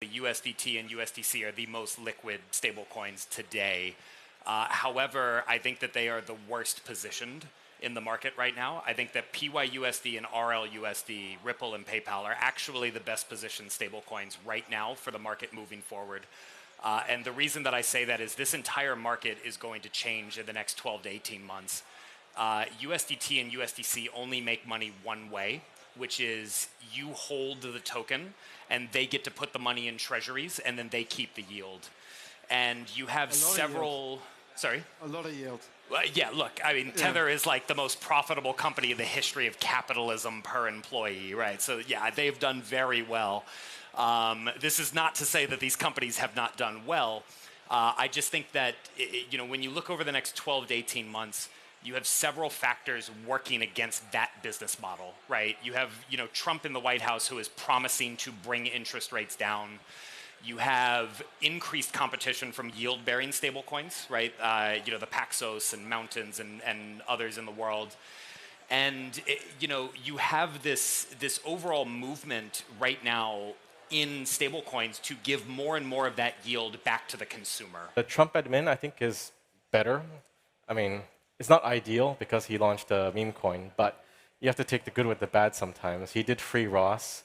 USDT and USDC are the most liquid stablecoins today. However, I think that they are the worst positioned in the market right now. I think that PYUSD and RLUSD, Ripple and PayPal are actually the best positioned stablecoins right now for the market moving forward. And the reason that I say that is this entire market is going to change in the next 12 to 18 months. USDT and USDC only make money one way, which is you hold the token and they get to put the money in treasuries and then they keep the yield. And you have several, sorry? A lot of yield. Well, yeah, look, I mean, Tether is like the most profitable company in the history of capitalism per employee, right? So yeah, they've done very well. This is not to say that these companies have not done well. I just think that, you know, when you look over the next 12 to 18 months, you have several factors working against that business model, right? You have, you know, Trump in the White House who is promising to bring interest rates down. You have increased competition from yield-bearing stablecoins, right? You know, the Paxos and Mountains and others in the world. And, you know, you have this overall movement right now in stablecoins to give more and more of that yield back to the consumer. The Trump admin, I think, is better. I mean, it's not ideal because he launched a meme coin, but you have to take the good with the bad sometimes. He did free Ross.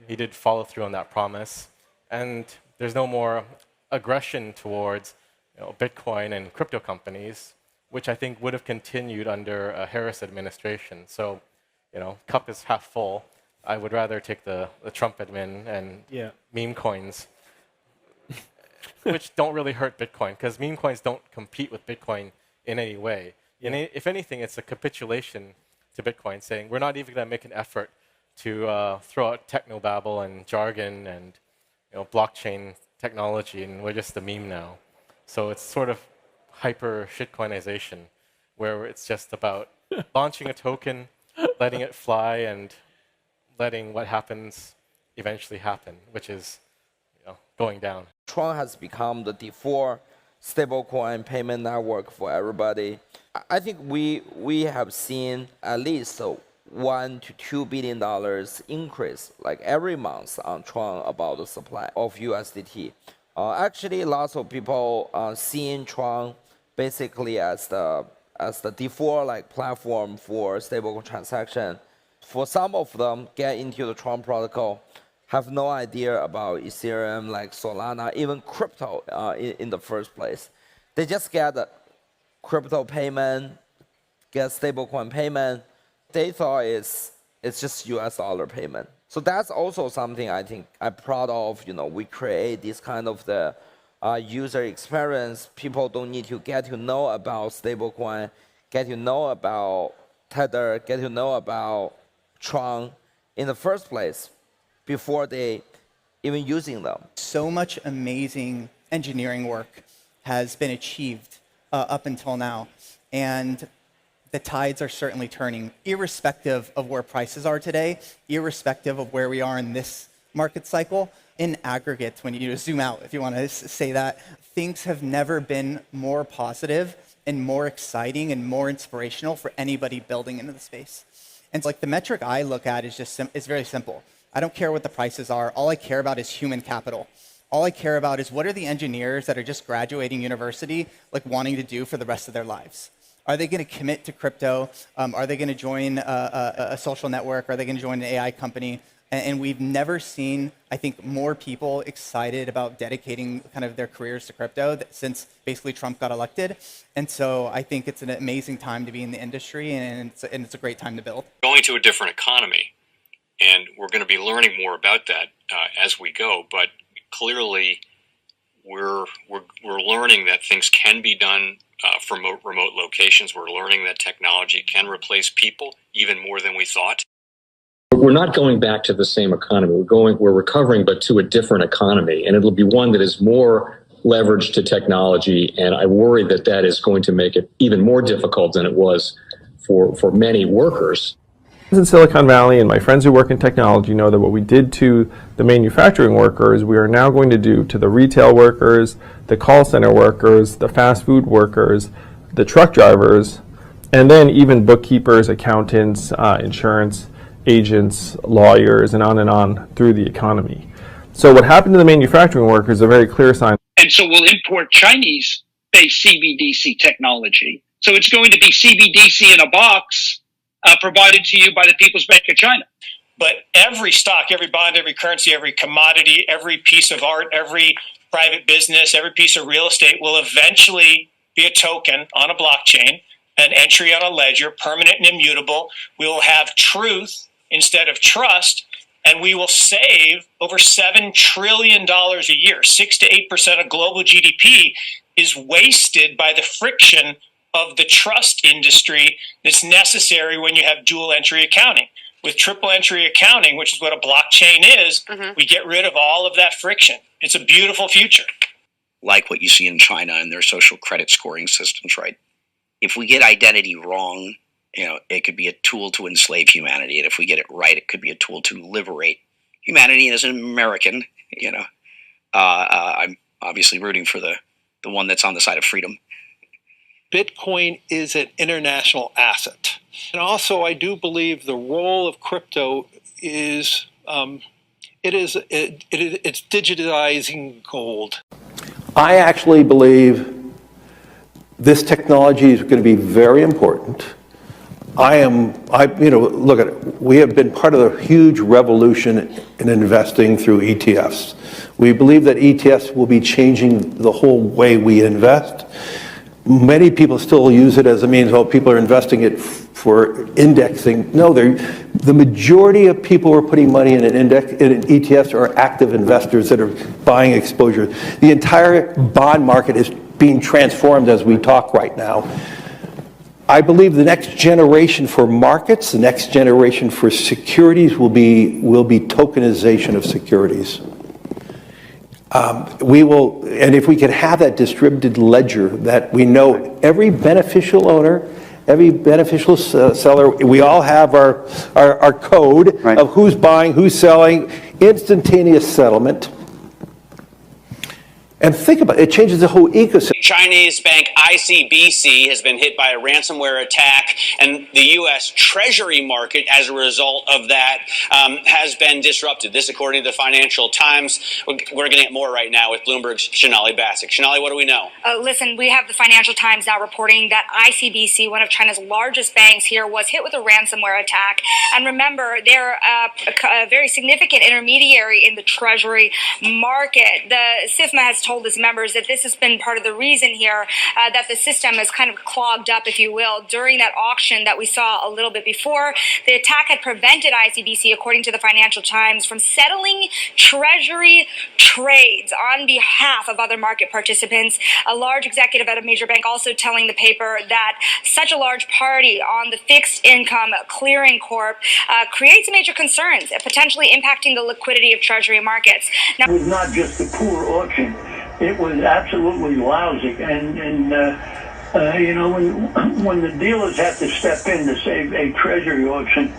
He did follow through on that promise. And there's no more aggression towards, you know, Bitcoin and crypto companies, which I think would have continued under a Harris administration. So, you know, cup is half full. I would rather take the Trump admin and meme coins, which don't really hurt Bitcoin, because meme coins don't compete with Bitcoin in any way. And if anything, it's a capitulation to Bitcoin, saying we're not even going to make an effort to throw out technobabble and jargon and, you know, blockchain technology, and we're just a meme now. So it's sort of hyper shitcoinization, where it's just about launching a token, letting it fly, and letting what happens eventually happen, which is, you know, going down. Tron has become the default stablecoin payment network for everybody. I think we have seen at least $1 to $2 billion increase like every month on Tron about the supply of USDT. Actually, lots of people seeing Tron basically as the default like platform for stable transaction. For some of them, get into the Tron protocol, have no idea about Ethereum, like Solana, even crypto in the first place. They just get a crypto payment, get stablecoin payment. They thought it's just US dollar payment. So that's also something I think I'm proud of. You know, we create this kind of the user experience. People don't need to get to know about stablecoin, get to know about Tether, get to know about Tron in the first place before they even using them. So much amazing engineering work has been achieved up until now. And the tides are certainly turning, irrespective of where prices are today, irrespective of where we are in this market cycle. In aggregate, when you zoom out, if you want to say that, things have never been more positive and more exciting and more inspirational for anybody building into the space. And so, like, the metric I look at is just is very simple. I don't care what the prices are. All I care about is human capital. All I care about is what are the engineers that are just graduating university like wanting to do for the rest of their lives. Are they going to commit to crypto? Are they going to join a social network? Are they going to join an AI company? And we've never seen, I think, more people excited about dedicating kind of their careers to crypto since basically Trump got elected. And so I think it's an amazing time to be in the industry, and it's a great time to build. Going to a different economy, and we're going to be learning more about that as we go. But clearly, we're learning that things can be done from remote locations. We're learning that technology can replace people even more than we thought. We're not going back to the same economy. We're recovering, but to a different economy, and it'll be one that is more leveraged to technology. And I worry that that is going to make it even more difficult than it was for many workers. In Silicon Valley, and my friends who work in technology know that what we did to the manufacturing workers, we are now going to do to the retail workers, the call center workers, the fast food workers, the truck drivers, and then even bookkeepers, accountants, insurance agents, lawyers, and on through the economy. So what happened to the manufacturing workers is a very clear sign. And so we'll import Chinese-based CBDC technology. So it's going to be CBDC in a box provided to you by the People's Bank of China. But every stock, every bond, every currency, every commodity, every piece of art, every private business, every piece of real estate will eventually be a token on a blockchain, an entry on a ledger, permanent and immutable. We will have truth instead of trust, and we will save over $7 trillion a year. 6 to 8% of global GDP is wasted by the friction of the trust industry that's necessary when you have dual entry accounting. With triple entry accounting, which is what a blockchain is, we get rid of all of that friction. It's a beautiful future. Like what you see in China and their social credit scoring systems, right? If we get identity wrong, it could be a tool to enslave humanity. And if we get it right, it could be a tool to liberate humanity. And as an American, I'm obviously rooting for the one that's on the side of freedom. Bitcoin is an international asset. And also, I do believe the role of crypto is it's digitizing gold. I actually believe this technology is going to be very important. Look at it. We have been part of a huge revolution in investing through ETFs. We believe that ETFs will be changing the whole way we invest. Many people still use it as a means, people are investing it for indexing. No, the majority of people who are putting money in in ETFs are active investors that are buying exposure. The entire bond market is being transformed as we talk right now. I believe the next generation for markets, the next generation for securities will be tokenization of securities. And if we can have that distributed ledger that we know every beneficial owner, every beneficial seller, we all have our code of who's buying, who's selling, instantaneous settlement. And think about it, it changes the whole ecosystem. Chinese bank ICBC has been hit by a ransomware attack, and the U.S. Treasury market, as a result of that, has been disrupted. This, according to the Financial Times. We're getting it more right now with Bloomberg's Sonali Basak. Sonali, what do we know? Listen, we have the Financial Times now reporting that ICBC, one of China's largest banks here, was hit with a ransomware attack. And remember, they're a very significant intermediary in the Treasury market. The SIFMA has told its members that this has been part of the reason here that the system is kind of clogged up, if you will, during that auction that we saw a little bit before. The attack had prevented ICBC, according to the Financial Times, from settling Treasury trades on behalf of other market participants. A large executive at a major bank also telling the paper that such a large party on the fixed income clearing corp creates major concerns, potentially impacting the liquidity of Treasury markets. Now, it was not just a poor auction. It was absolutely lousy, and when the dealers have to step in to save a treasury auction,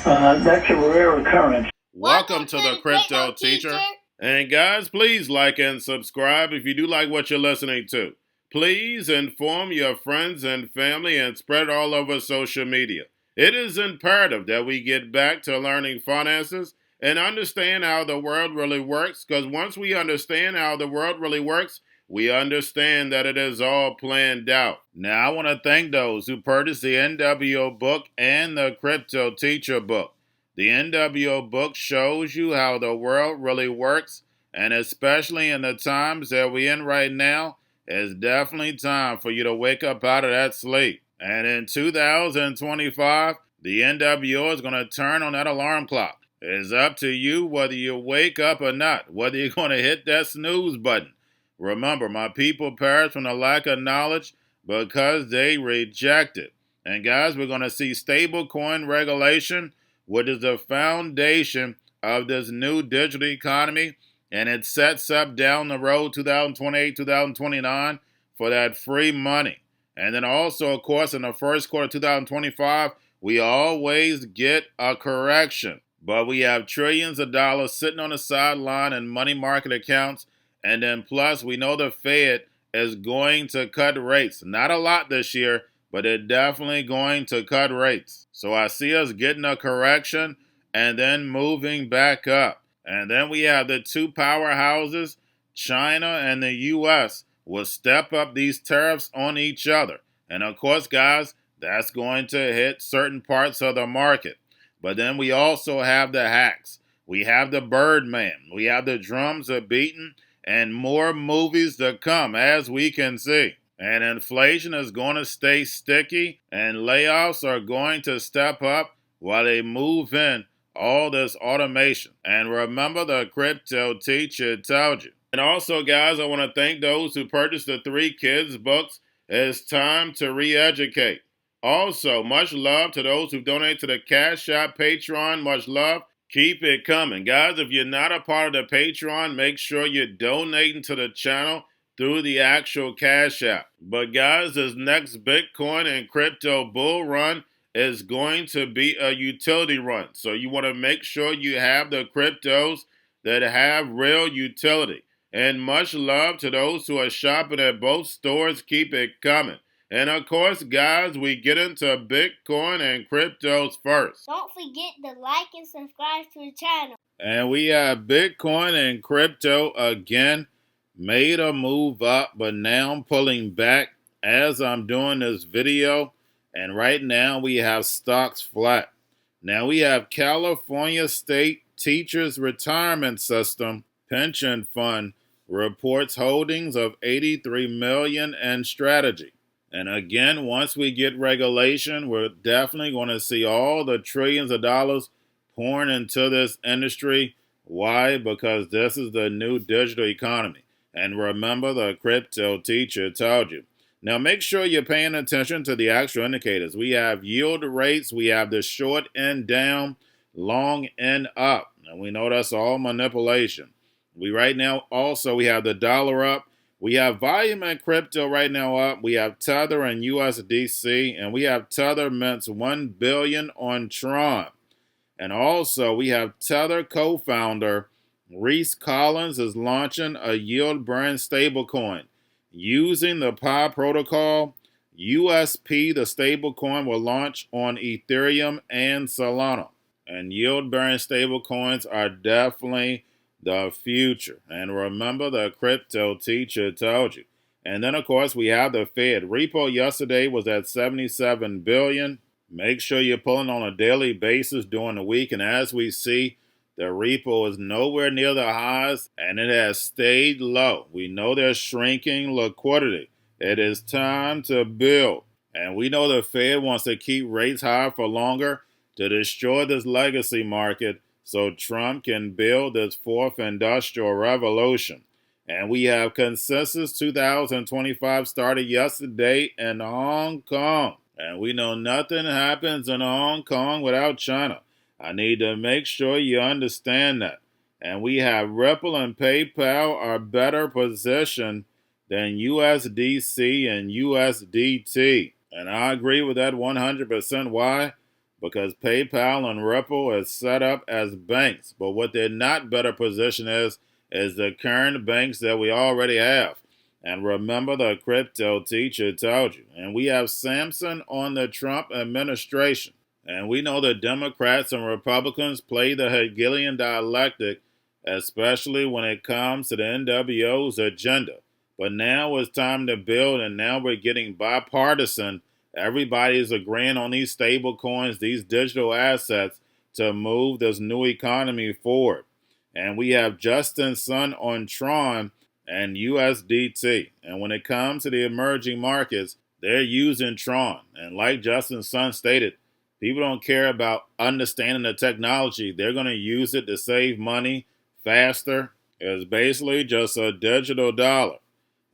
that's a rare occurrence. Welcome to the Crypto Teacher. And guys, please like and subscribe if you do like what you're listening to. Please inform your friends and family and spread it all over social media. It is imperative that we get back to learning finances and understand how the world really works, because once we understand how the world really works, we understand that it is all planned out. Now, I want to thank those who purchased the NWO book and the Crypto Teacher book. The NWO book shows you how the world really works, and especially in the times that we're in right now, it's definitely time for you to wake up out of that sleep. And in 2025, the NWO is going to turn on that alarm clock. It's up to you whether you wake up or not, whether you're going to hit that snooze button. Remember, my people perish from the lack of knowledge because they reject it. And guys, we're going to see stablecoin regulation, which is the foundation of this new digital economy, and it sets up down the road 2028, 2029 for that free money. And then also, of course, in the first quarter of 2025, we always get a correction. But we have trillions of dollars sitting on the sideline in money market accounts. And then plus, we know the Fed is going to cut rates. Not a lot this year, but they're definitely going to cut rates. So I see us getting a correction and then moving back up. And then we have the two powerhouses, China and the U.S., will step up these tariffs on each other. And of course, guys, that's going to hit certain parts of the market. But then we also have the hacks. We have the Birdman. We have the drums are beaten and more movies to come, as we can see. And inflation is going to stay sticky, and layoffs are going to step up while they move in all this automation. And remember, the crypto teacher told you. And also, guys, I want to thank those who purchased the 3 kids books. It's time to re-educate. Also, much love to those who donate to the Cash App Patreon. Much love. Keep it coming. Guys, if you're not a part of the Patreon, make sure you're donating to the channel through the actual Cash App. But guys, this next Bitcoin and crypto bull run is going to be a utility run. So you want to make sure you have the cryptos that have real utility. And much love to those who are shopping at both stores. Keep it coming. And of course, guys, we get into Bitcoin and cryptos first. Don't forget to like and subscribe to the channel. And we have Bitcoin and crypto again. Made a move up, but now I'm pulling back as I'm doing this video. And right now we have stocks flat. Now we have California State Teachers Retirement System Pension Fund reports holdings of $83 million in strategy. And again, once we get regulation, we're definitely going to see all the trillions of dollars pouring into this industry. Why? Because this is the new digital economy. And remember, the crypto teacher told you. Now make sure you're paying attention to the actual indicators. We have yield rates. We have the short end down, long end up. And we know that's all manipulation. Right now also we have the dollar up. We have volume and crypto right now up. We have Tether and USDC. And we have Tether mints $1 billion on Tron. And also we have Tether co-founder Reese Collins is launching a yield-bearing stablecoin. Using the Pi protocol, USP, the stablecoin, will launch on Ethereum and Solana. And yield-bearing stablecoins are definitely the future. And remember, the crypto teacher told you. And then, of course, we have the Fed. Repo yesterday was at $77 billion. Make sure you're pulling on a daily basis during the week. And as we see, the repo is nowhere near the highs, and it has stayed low. We know there's shrinking liquidity. It is time to build. And we know the Fed wants to keep rates high for longer to destroy this legacy market so Trump can build this fourth industrial revolution. And we have Consensus 2025 started yesterday in Hong Kong. And we know nothing happens in Hong Kong without China. I need to make sure you understand that. And we have Ripple and PayPal are better positioned than USDC and USDT. And I agree with that 100%. Why? Because PayPal and Ripple is set up as banks. But what they're not better positioned is the current banks that we already have. And remember, the crypto teacher told you. And we have Samson on the Trump administration. And we know the Democrats and Republicans play the Hegelian dialectic, especially when it comes to the NWO's agenda. But now it's time to build, and now we're getting bipartisan. Everybody's agreeing on these stable coins, these digital assets, to move this new economy forward. And we have Justin Sun on Tron and USDT. And when it comes to the emerging markets, they're using Tron. And like Justin Sun stated, people don't care about understanding the technology. They're going to use it to save money faster. It's basically just a digital dollar.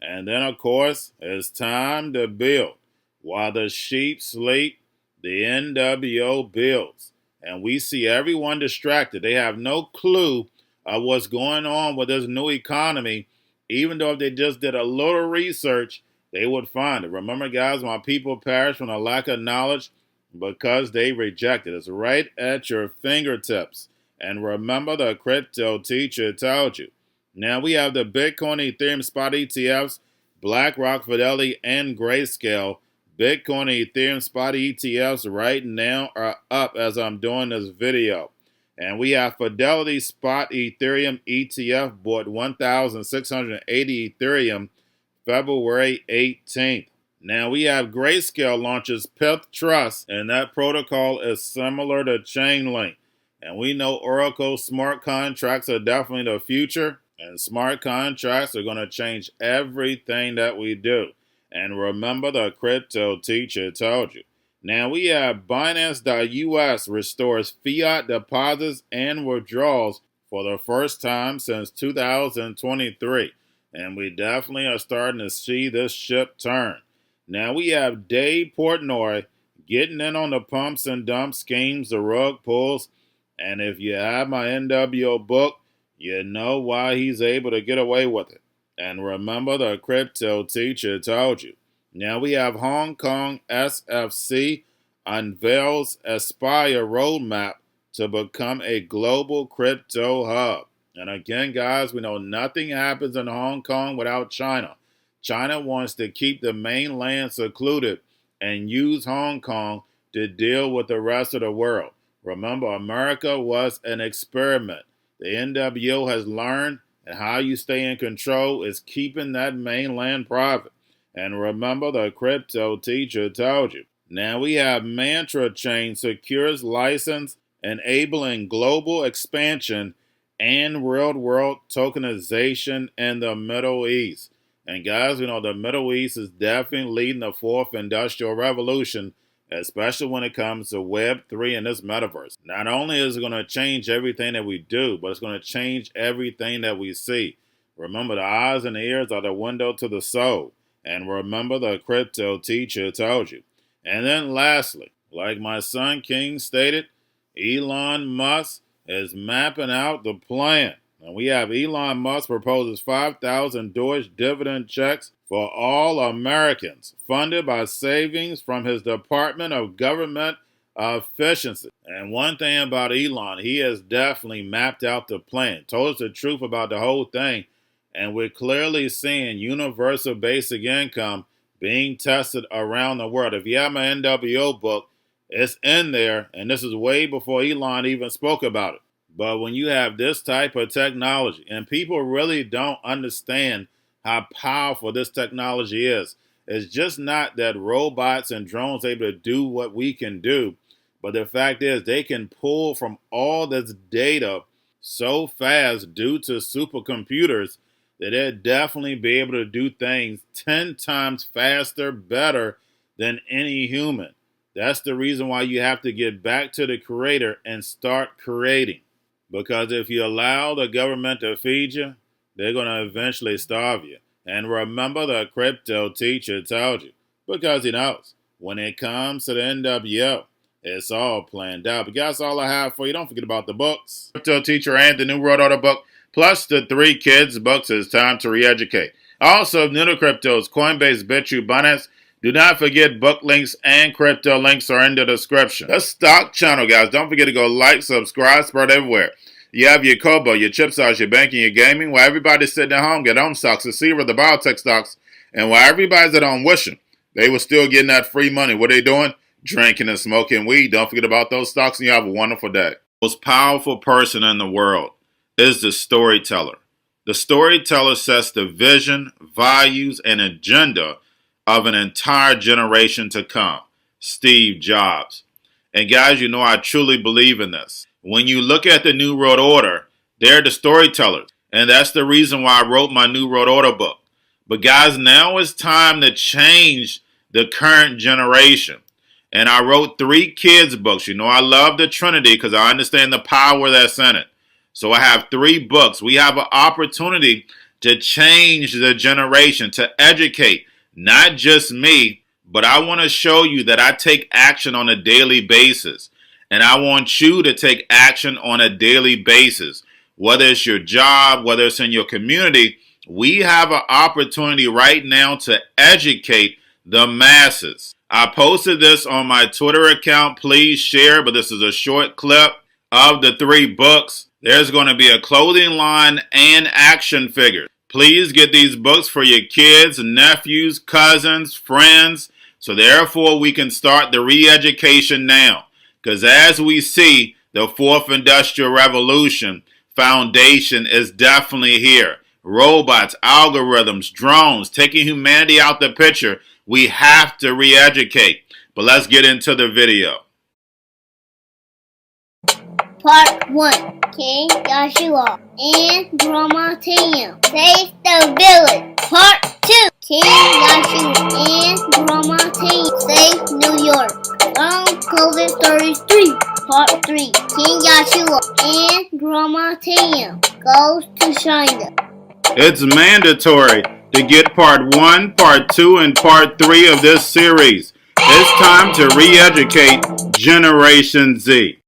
And then, of course, it's time to build. While the sheep sleep, the NWO builds. And we see everyone distracted. They have no clue of what's going on with this new economy. Even though if they just did a little research, they would find it. Remember, guys, my people perish from a lack of knowledge because they reject it. It's right at your fingertips. And remember, the crypto teacher told you. Now we have the Bitcoin, Ethereum spot ETFs, BlackRock, Fidelity, and Grayscale. Bitcoin and Ethereum spot ETFs right now are up as I'm doing this video. And we have Fidelity Spot Ethereum ETF bought 1,680 Ethereum February 18th. Now we have Grayscale launches Pith Trust, and that protocol is similar to Chainlink. And we know Oracle smart contracts are definitely the future, and smart contracts are going to change everything that we do. And remember, the crypto teacher told you. Now we have Binance.US restores fiat deposits and withdrawals for the first time since 2023. And we definitely are starting to see this ship turn. Now we have Dave Portnoy getting in on the pumps and dumps schemes, the rug pulls. And if you have my NWO book, you know why he's able to get away with it. And remember, the crypto teacher told you. Now we have Hong Kong SFC unveils Aspire roadmap to become a global crypto hub. And again, guys, we know nothing happens in Hong Kong without China. China wants to keep the mainland secluded and use Hong Kong to deal with the rest of the world. Remember, America was an experiment. The NWO has learned, and how you stay in control is keeping that mainland private. And remember, the crypto teacher told you. Now we have Mantra Chain secures license, enabling global expansion and real-world tokenization in the Middle East. And guys, we know the Middle East is definitely leading the fourth industrial revolution, especially when it comes to Web3 and this metaverse. Not only is it going to change everything that we do, but it's going to change everything that we see. Remember, the eyes and the ears are the window to the soul. And remember, the crypto teacher told you. And then lastly, like my son King stated, Elon Musk is mapping out the plan. And we have Elon Musk proposes 5,000 Deutsche dividend checks for all Americans, funded by savings from his Department of Government Efficiency. And one thing about Elon, he has definitely mapped out the plan, told us the truth about the whole thing, and we're clearly seeing universal basic income being tested around the world. If you have my NWO book, it's in there, and this is way before Elon even spoke about it. But when you have this type of technology, and people really don't understand how powerful this technology is, it's just not that robots and drones are able to do what we can do, but the fact is they can pull from all this data so fast due to supercomputers that they'll definitely be able to do things 10 times faster, better than any human. That's the reason why you have to get back to the creator and start creating. Because if you allow the government to feed you, they're going to eventually starve you. And remember, the crypto teacher told you, because he knows when it comes to the NWO, it's all planned out. But guys, all I have for you. Don't forget about the books, Crypto Teacher and the New World Order book, plus the 3 kids books. It's time to re-educate. Also, new to cryptos, Coinbase, Bitrue, Binance. Do not forget book links and crypto links are in the description. The stock channel, guys. Don't forget to go like, subscribe, spread everywhere. You have your Kobo, your chip stocks, your banking, your gaming. While everybody's sitting at home, get home stocks, the Seaver, the biotech stocks. And while everybody's at home wishing they were still getting that free money, what are they doing? Drinking and smoking weed. Don't forget about those stocks, and you have a wonderful day. The most powerful person in the world is the storyteller. The storyteller sets the vision, values, and agenda of an entire generation to come. Steve Jobs. And guys, you know I truly believe in this. When you look at the New World Order, they're the storytellers. And that's the reason why I wrote my New World Order book. But guys, now it's time to change the current generation. And I wrote 3 kids books. You know I love the Trinity because I understand the power that's in it. So I have 3 books. We have an opportunity to change the generation, to educate. Not just me, but I want to show you that I take action on a daily basis. And I want you to take action on a daily basis. Whether it's your job, whether it's in your community, we have an opportunity right now to educate the masses. I posted this on my Twitter account. Please share, but this is a short clip of the 3 books. There's going to be a clothing line and action figures. Please get these books for your kids, nephews, cousins, friends, so therefore we can start the re-education now. Because as we see, The fourth industrial revolution foundation is definitely here. Robots, algorithms, drones, taking humanity out the picture. We have to re-educate. But let's get into the video. Part 1. King Joshua and Drama Team save the village. Part 2. King Joshua and Drama Team save New York from COVID Stories 3. Part 3. King Joshua and Drama Team goes to China. It's mandatory to get part 1, part 2, and part 3 of this series. It's time to re-educate Generation Z.